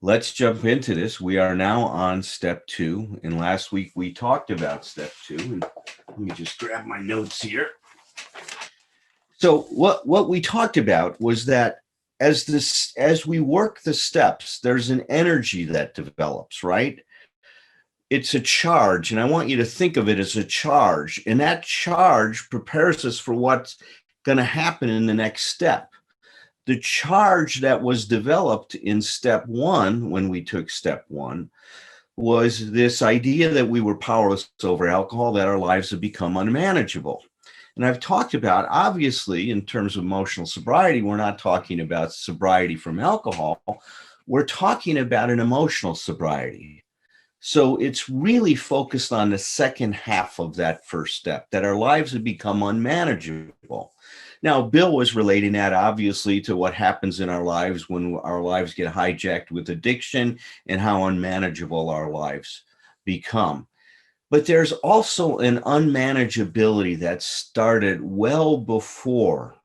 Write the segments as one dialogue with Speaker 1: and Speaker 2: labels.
Speaker 1: let's jump into this. We are now on step 2. And last week we talked about step 2. And let me just grab my notes here. So what we talked about was that as we work the steps, there's an energy that develops, right? It's a charge, and I want you to think of it as a charge. And that charge prepares us for what's going to happen in the next step. The charge that was developed in step 1, when we took step 1, was this idea that we were powerless over alcohol, that our lives have become unmanageable. And I've talked about, obviously, in terms of emotional sobriety, we're not talking about sobriety from alcohol. We're talking about an emotional sobriety. So it's really focused on the second half of that first step, that our lives have become unmanageable. Now, Bill was relating that obviously to what happens in our lives when our lives get hijacked with addiction and how unmanageable our lives become. But there's also an unmanageability that started well before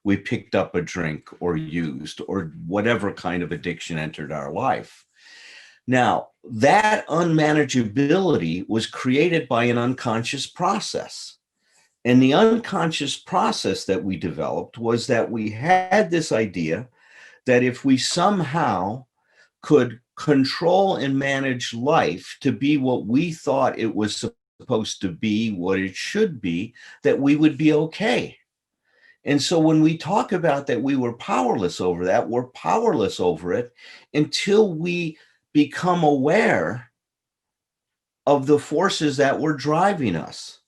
Speaker 1: we picked up a drink or used or whatever kind of addiction entered our life. Now, that unmanageability was created by an unconscious process. And the unconscious process that we developed was that we had this idea that if we somehow could control and manage life to be what we thought it was supposed to be, what it should be, that we would be okay. And so when we talk about that we were powerless over that, we're powerless over it until we become aware of the forces that were driving us.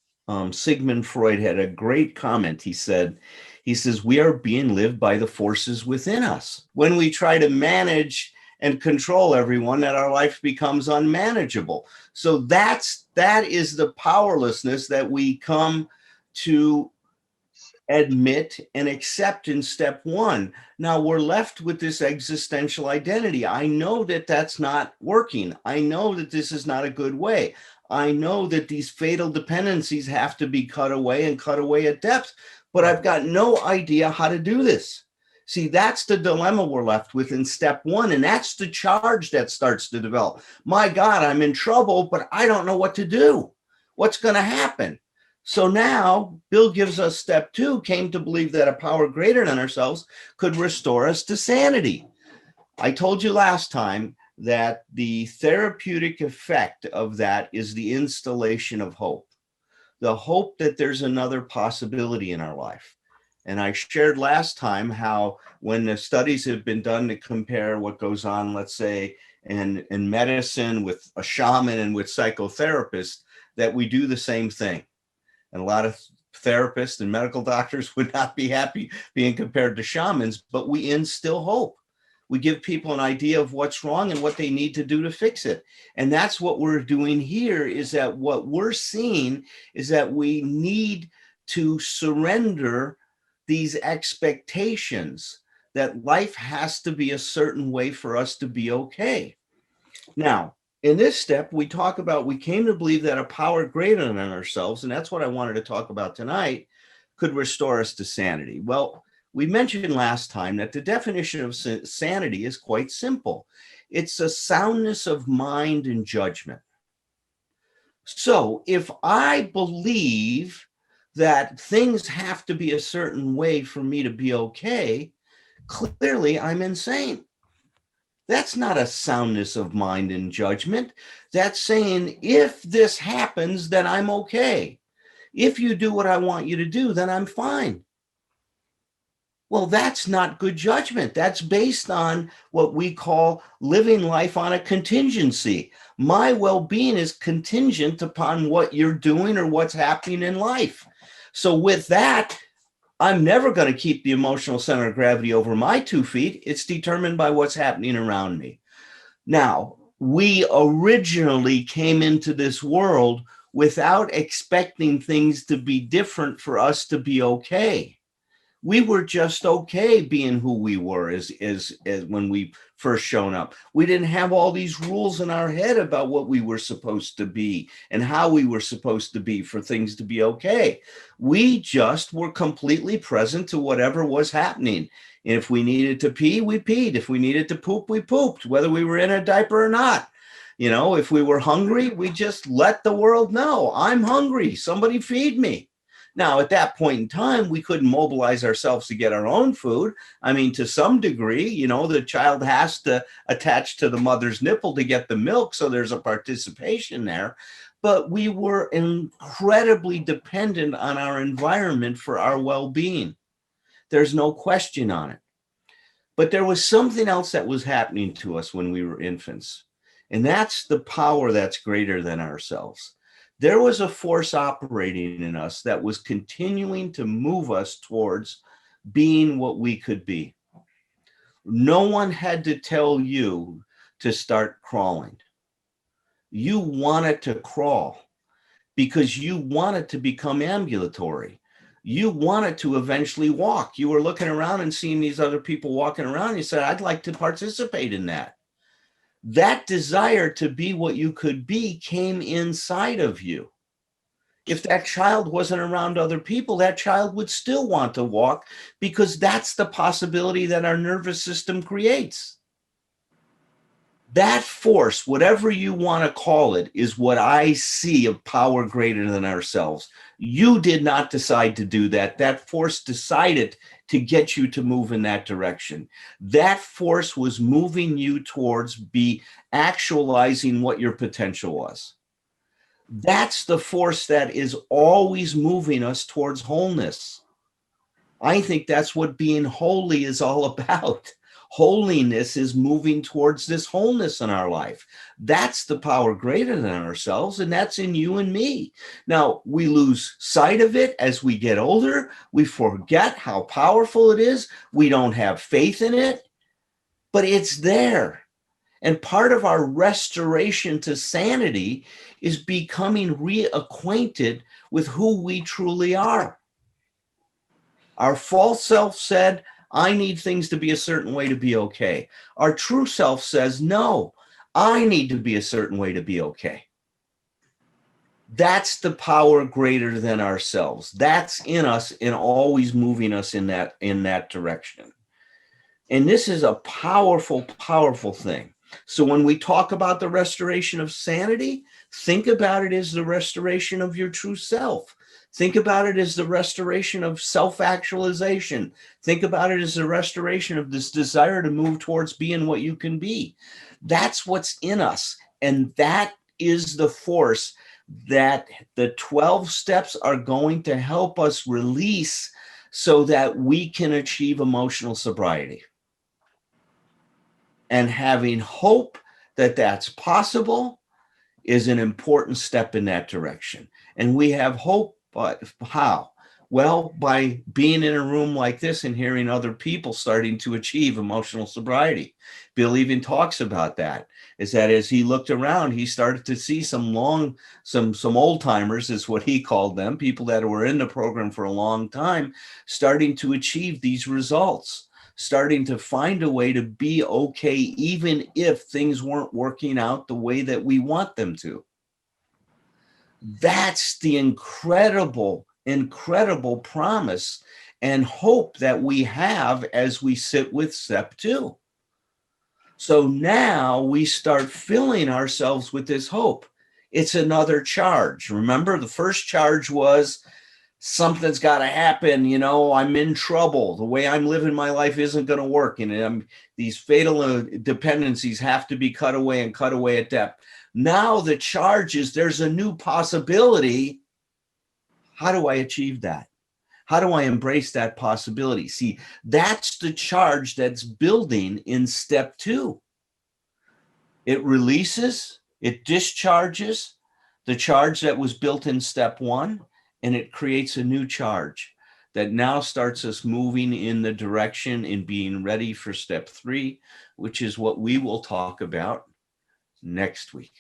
Speaker 1: Sigmund Freud had a great comment. He says, we are being lived by the forces within us. When we try to manage and control everyone, that our life becomes unmanageable. So that is the powerlessness that we come to admit and accept in step 1. Now we're left with this existential identity. I know that that's not working. I know that this is not a good way. I know that these fatal dependencies have to be cut away and cut away at depth, but I've got no idea how to do this. See, that's the dilemma we're left with in step 1, and that's the charge that starts to develop. My God, I'm in trouble, but I don't know what to do. What's going to happen? So now Bill gives us step 2, came to believe that a power greater than ourselves could restore us to sanity. I told you last time that the therapeutic effect of that is the installation of hope, the hope that there's another possibility in our life. And I shared last time how when the studies have been done to compare what goes on, let's say, in medicine with a shaman and with psychotherapists, that we do the same thing. And a lot of therapists and medical doctors would not be happy being compared to shamans, but we instill hope. We give people an idea of what's wrong and what they need to do to fix it. And that's what we're doing here, is that what we're seeing is that we need to surrender these expectations that life has to be a certain way for us to be okay. Now, in this step, we talk about, we came to believe that a power greater than ourselves, and that's what I wanted to talk about tonight, could restore us to sanity. Well, we mentioned last time that the definition of sanity is quite simple. It's a soundness of mind and judgment. So if I believe that things have to be a certain way for me to be okay, clearly I'm insane. That's not a soundness of mind and judgment. That's saying, if this happens, then I'm okay. If you do what I want you to do, then I'm fine. Well, that's not good judgment. That's based on what we call living life on a contingency. My well-being is contingent upon what you're doing or what's happening in life. So with that, I'm never going to keep the emotional center of gravity over my 2 feet. It's determined by what's happening around me. Now, we originally came into this world without expecting things to be different for us to be okay. We were just okay being who we were as when we first shown up. We didn't have all these rules in our head about what we were supposed to be and how we were supposed to be for things to be okay. We just were completely present to whatever was happening. If we needed to pee, we peed. If we needed to poop, we pooped, whether we were in a diaper or not. If we were hungry, we just let the world know, I'm hungry. Somebody feed me. Now, at that point in time, we couldn't mobilize ourselves to get our own food. I mean, to some degree, the child has to attach to the mother's nipple to get the milk. So there's a participation there. But we were incredibly dependent on our environment for our well-being. There's no question on it. But there was something else that was happening to us when we were infants. And that's the power that's greater than ourselves. There was a force operating in us that was continuing to move us towards being what we could be. No one had to tell you to start crawling. You wanted to crawl because you wanted to become ambulatory. You wanted to eventually walk. You were looking around and seeing these other people walking around. You said, I'd like to participate in that. That desire to be what you could be came inside of you. If that child wasn't around other people, that child would still want to walk because that's the possibility that our nervous system creates. That force, whatever you want to call it, is what I see of power greater than ourselves. You did not decide to do that. That force decided to get you to move in that direction. That force was moving you towards actualizing what your potential was. That's the force that is always moving us towards wholeness. I think that's what being holy is all about. Holiness is moving towards this wholeness in our life. That's the power greater than ourselves, and that's in you and me. Now, we lose sight of it as we get older. We forget how powerful it is. We don't have faith in it, but it's there. And part of our restoration to sanity is becoming reacquainted with who we truly are. Our false self said, I need things to be a certain way to be okay. Our true self says, no, I need to be a certain way to be okay. That's the power greater than ourselves. That's in us and always moving us in that direction. And this is a powerful, powerful thing. So when we talk about the restoration of sanity, think about it as the restoration of your true self. Think about it as the restoration of self-actualization. Think about it as the restoration of this desire to move towards being what you can be. That's what's in us. And that is the force that the 12 steps are going to help us release so that we can achieve emotional sobriety. And having hope that that's possible is an important step in that direction. And we have hope, but how? Well, by being in a room like this and hearing other people starting to achieve emotional sobriety. Bill even talks about that, is that as he looked around, he started to see some old timers, is what he called them, people that were in the program for a long time, starting to achieve these results, starting to find a way to be okay, even if things weren't working out the way that we want them to. That's the incredible promise and hope that we have as we sit with step 2. So now we start filling ourselves with this hope. It's another charge. Remember, the first charge was something's got to happen. I'm in trouble. The way I'm living my life isn't going to work. And these fatal dependencies have to be cut away at depth. Now the charge is there's a new possibility. How do I achieve that? How do I embrace that possibility? See, that's the charge that's building in step 2. It releases, it discharges the charge that was built in step 1, and it creates a new charge that now starts us moving in the direction in being ready for step 3, which is what we will talk about next week.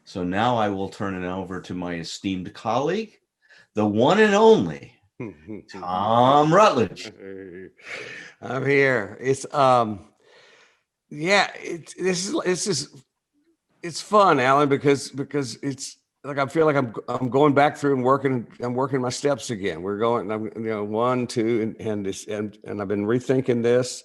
Speaker 1: So now I will turn it over to my esteemed colleague, the one and only Thom Rutledge.
Speaker 2: I'm here. It's yeah, it's fun, Alan, because it's like I feel like I'm going back through and working my steps again. We're going, I'm, 1, 2, and I've been rethinking this.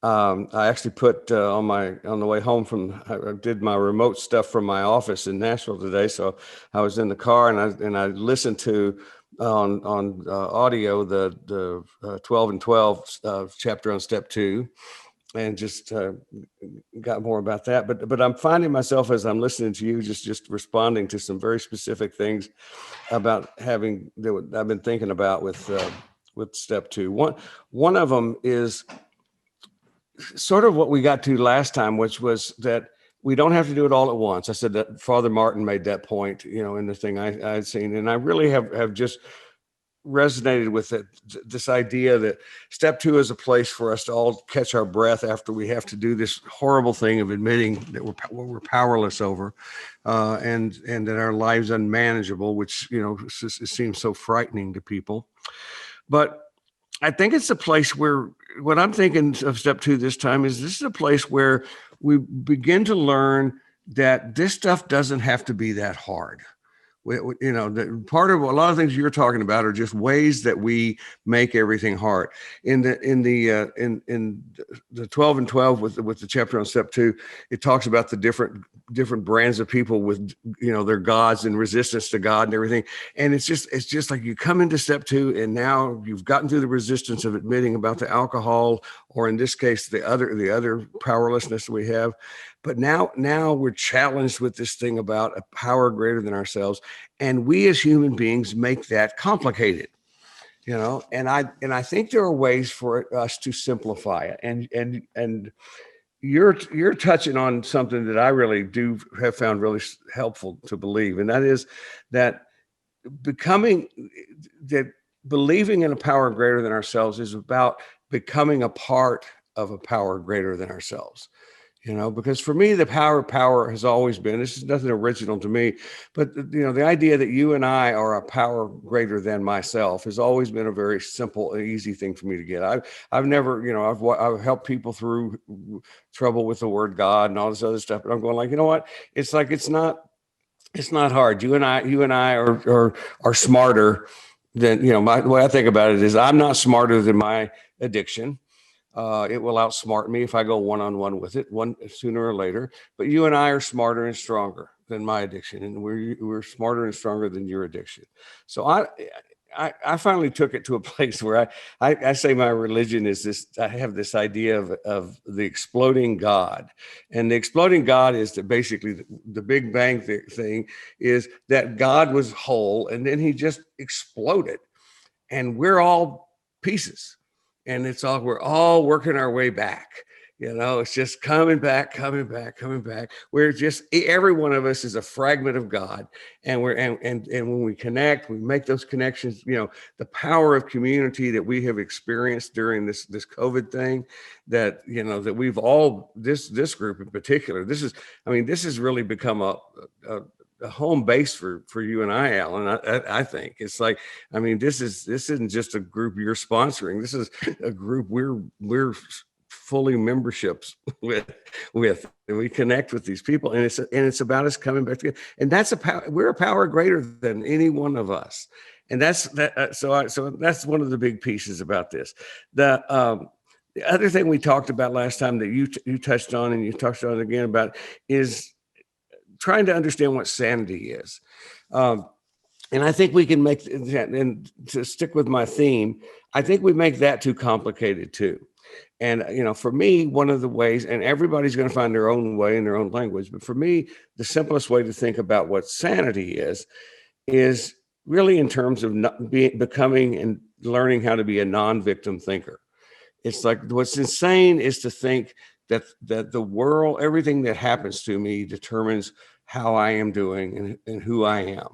Speaker 2: I actually put on the way home I did my remote stuff from my office in Nashville today. So I was in the car and I listened to on audio the 12 and 12 chapter on step 2, and just got more about that. But I'm finding myself as I'm listening to you just responding to some very specific things about that I've been thinking about with step 2. One of them is sort of what we got to last time, which was that we don't have to do it all at once. I said that Father Martin made that point, in the thing I had seen, and I really have just resonated with it, this idea that step 2 is a place for us to all catch our breath after we have to do this horrible thing of admitting that we're powerless over, and that our lives unmanageable, which it seems so frightening to people. But I think it's a place where what I'm thinking of step 2 this time is this is a place where we begin to learn that this stuff doesn't have to be that hard. The part of a lot of things you're talking about are just ways that we make everything hard. In the 12 and 12 with the chapter on step 2, it talks about the different brands of people with their gods and resistance to God and everything. And it's just like you come into step 2 and now you've gotten through the resistance of admitting about the alcohol, or in this case the other powerlessness we have. But now we're challenged with this thing about a power greater than ourselves, and we as human beings make that complicated, And I think there are ways for us to simplify it, and you're touching on something that I really do have found really helpful to believe, and that is that believing in a power greater than ourselves is about becoming a part of a power greater than ourselves. Because for me, the power has always been, this is nothing original to me, but the idea that you and I are a power greater than myself has always been a very simple and easy thing for me to get. I've never, I've helped people through trouble with the word God and all this other stuff, but I'm going like, you know what? It's like, it's not hard. You and I are smarter than, the way I think about it is I'm not smarter than my addiction. It will outsmart me if I go one-on-one with it sooner or later. But you and I are smarter and stronger than my addiction, and we're smarter and stronger than your addiction. So I finally took it to a place where I say my religion is this. I have this idea of the exploding God, and the exploding God is that basically the Big Bang thing is that God was whole, and then he just exploded, and we're all pieces. And we're all working our way back. It's just coming back. We're just, every one of us is a fragment of God. And when we connect, we make those connections, the power of community that we have experienced during this COVID thing, that, that we've all, this group in particular, this has really become a home base for you and I, Alan. I think it's like, this isn't just a group you're sponsoring. This is a group we're fully memberships with, and we connect with these people, and it's about us coming back together. And that's we're a power greater than any one of us. And that's that. So that's one of the big pieces about this. The other thing we talked about last time that you touched on, and you touched on again about, is trying to understand what sanity is. And I think we can make, and to stick with my theme, I think we make that too complicated too. And, for me, one of the ways, and everybody's going to find their own way in their own language, but for me, the simplest way to think about what sanity is really in terms of becoming and learning how to be a non-victim thinker. It's like, what's insane is to think that the world, everything that happens to me determines how I am doing and who I am.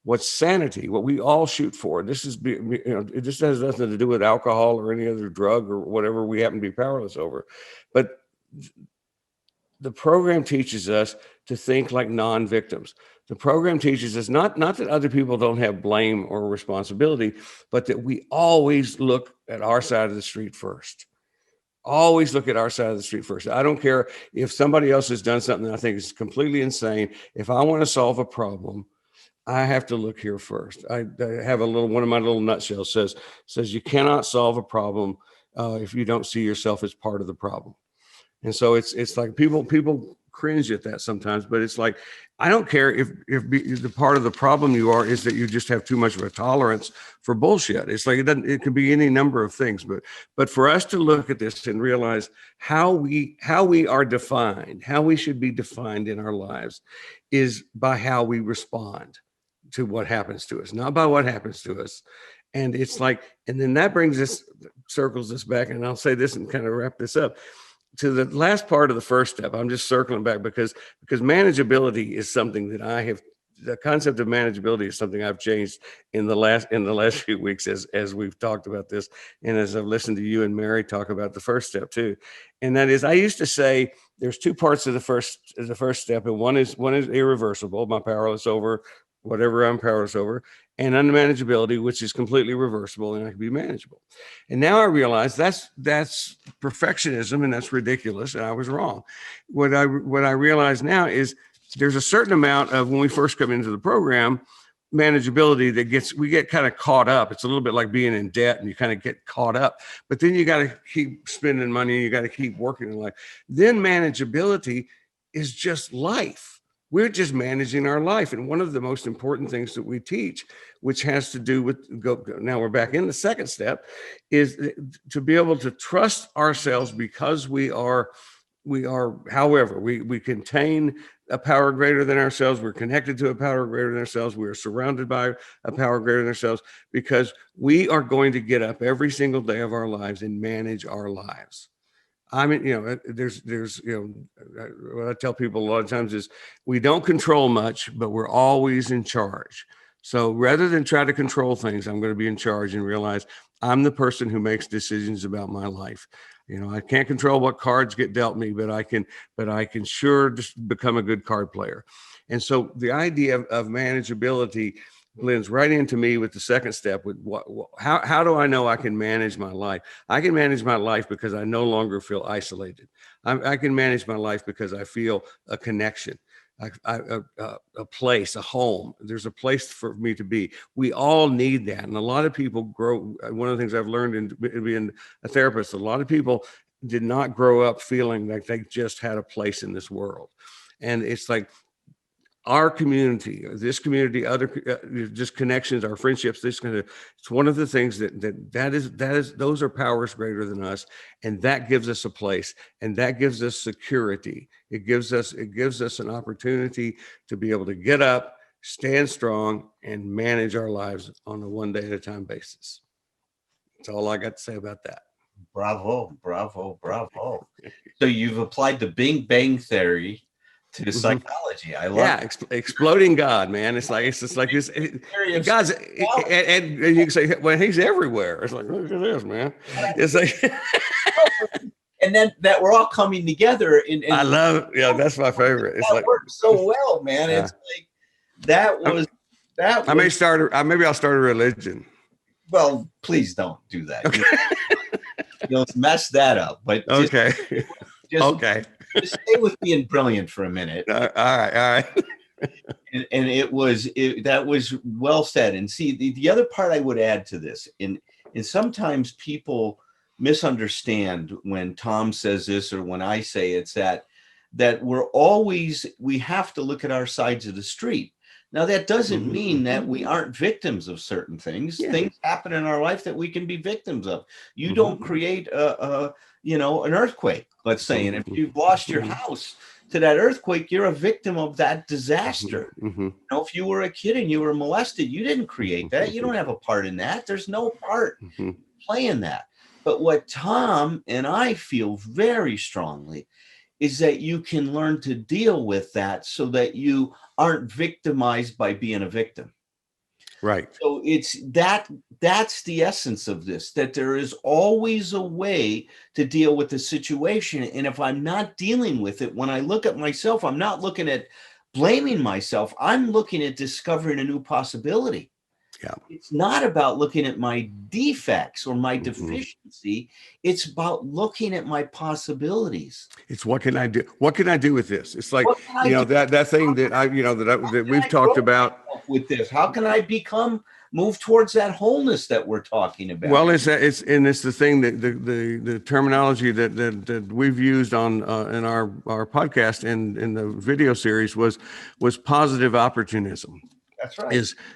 Speaker 2: What's sanity, what we all shoot for, this has nothing to do with alcohol or any other drug or whatever we happen to be powerless over. But the program teaches us to think like non-victims. The program teaches us not that other people don't have blame or responsibility, but that we always look at our side of the street first. Always look at our side of the street first. I don't care if somebody else has done something that I think is completely insane. If I want to solve a problem, I have to look here first. I have one of my little nutshells says you cannot solve a problem if you don't see yourself as part of the problem. And so it's like people cringe at that sometimes, but it's like, I don't care if the part of the problem you are is that you just have too much of a tolerance for bullshit. It's like, it could be any number of things, but for us to look at this and realize how we are defined, how we should be defined in our lives is by how we respond to what happens to us, not by what happens to us. And it's like, and then that circles us back, and I'll say this and kind of wrap this up to the last part of the first step. I'm just circling back because manageability is something that the concept of manageability is something I've changed in the last few weeks as we've talked about this, and as I've listened to you and Mary talk about the first step too. And that is, I used to say there's two parts of the first step, and one is irreversible, my powerless over whatever I'm powerless over, and unmanageability, which is completely reversible and I can be manageable. And now I realize that's perfectionism, and that's ridiculous, and I was wrong. What I realize now is there's a certain amount of, when we first come into the program, manageability that we get kind of caught up. It's a little bit like being in debt, and you kind of get caught up, but then you got to keep spending money, and you got to keep working in life. Then manageability is just life. We're just managing our life. And one of the most important things that we teach, which has to do with, now we're back in the second step, is to be able to trust ourselves, because we are, however, we contain a power greater than ourselves. We're connected to a power greater than ourselves. We are surrounded by a power greater than ourselves, because we are going to get up every single day of our lives and manage our lives. I mean, there's, what I tell people a lot of times is, we don't control much, but we're always in charge. So rather than try to control things, I'm going to be in charge and realize I'm the person who makes decisions about my life. I can't control what cards get dealt me, but I can sure just become a good card player. And so the idea of manageability blends right into me with the second step. With how do I know I can manage my life? I can manage my life because I no longer feel isolated. I can manage my life because I feel a connection, a place, a home. There's a place for me to be. We all need that. And a lot of people grow. One of the things I've learned in being a therapist, a lot of people did not grow up feeling like they just had a place in this world. And it's like, our community, this community, other just connections, our friendships, it's one of the things that is those are powers greater than us, and that gives us a place, and that gives us security. It gives us an opportunity to be able to get up, stand strong, and manage our lives on a one day at a time basis. That's all I got to say about that.
Speaker 1: Bravo, bravo, bravo. So you've applied the Big Bang Theory to psychology. I love
Speaker 2: exploding God, man. It's just like this. God's, and you can say, well, he's everywhere. It's like, look at this, man. It's like,
Speaker 1: and then that we're all coming together. And
Speaker 2: I love, that's my favorite. It's like,
Speaker 1: works so well, man. Yeah. It's like
Speaker 2: maybe I'll start a religion.
Speaker 1: Well, please don't do that. Okay. You'll mess that up. But
Speaker 2: okay.
Speaker 1: Just stay with being brilliant for a minute.
Speaker 2: All right.
Speaker 1: And that was well said. And see, the other part I would add to this, and sometimes people misunderstand when Thom says this, or when I say it's that we have to look at our sides of the street. Now, that doesn't mean that we aren't victims of certain things. Yeah. Things happen in our life that we can be victims of. You don't create an earthquake, let's say, and if you've lost your house to that earthquake, you're a victim of that disaster. If you were a kid and you were molested, you didn't create that. You don't have a part in that. There's no part play in that. But what Thom and I feel very strongly is that you can learn to deal with that so that you aren't victimized by being a victim.
Speaker 2: Right.
Speaker 1: So that's the essence of this, that there is always a way to deal with the situation. And if I'm not dealing with it, when I look at myself, I'm not looking at blaming myself. I'm looking at discovering a new possibility.
Speaker 2: Yeah.
Speaker 1: It's not about looking at my defects or my
Speaker 2: Mhm.
Speaker 1: deficiency. It's about looking at my possibilities.
Speaker 2: It's what can I do? What can I do with this? It's like,
Speaker 1: What can I do?
Speaker 2: that thing that that we've talked about.
Speaker 1: With this, how can I move towards that wholeness that we're talking about?
Speaker 2: Well, it's the thing that the terminology that we've used on in our podcast and in the video series was positive opportunism.
Speaker 1: That's right.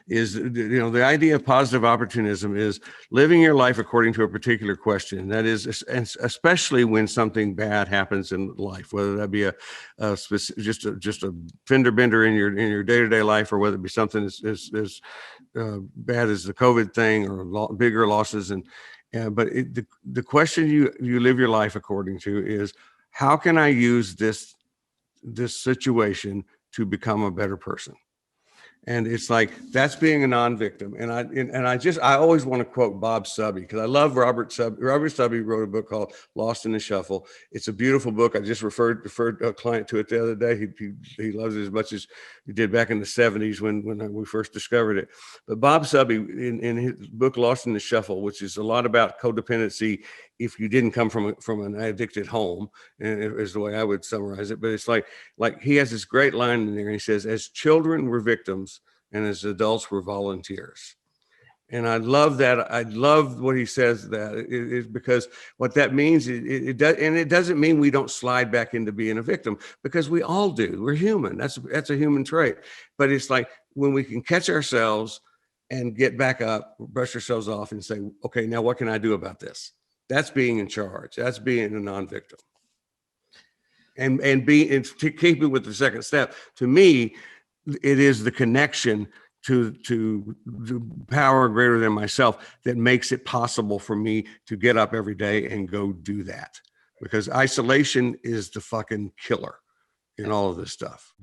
Speaker 2: Is the idea of positive opportunism is living your life according to a particular question. That is, especially when something bad happens in life, whether that be just a fender bender in your day-to-day life, or whether it be something as bad as the COVID thing, or bigger losses. But the question you live your life according to is, how can I use this situation to become a better person? And it's like, that's being a non-victim. And I always want to quote Bob Subby, because I love Robert Subby. Robert Subby wrote a book called Lost in the Shuffle. It's a beautiful book. I just referred a client to it the other day. He loves it as much as he did back in the 70s when we first discovered it. But Bob Subby, in his book Lost in the Shuffle, which is a lot about codependency if you didn't come from an addicted home, is the way I would summarize it. But it's like he has this great line in there, and he says, as children we're victims, and as adults we're volunteers. And I love that. I love what he says, that is because what that means, it does, and it doesn't mean we don't slide back into being a victim, because we all do. We're human. That's a human trait. But it's like, when we can catch ourselves and get back up, brush ourselves off, and say, okay, now what can I do about this? That's being in charge. That's being a non-victim. And to keep it with the second step, to me, it is the connection to the power greater than myself that makes it possible for me to get up every day and go do that. Because isolation is the fucking killer in all of this stuff.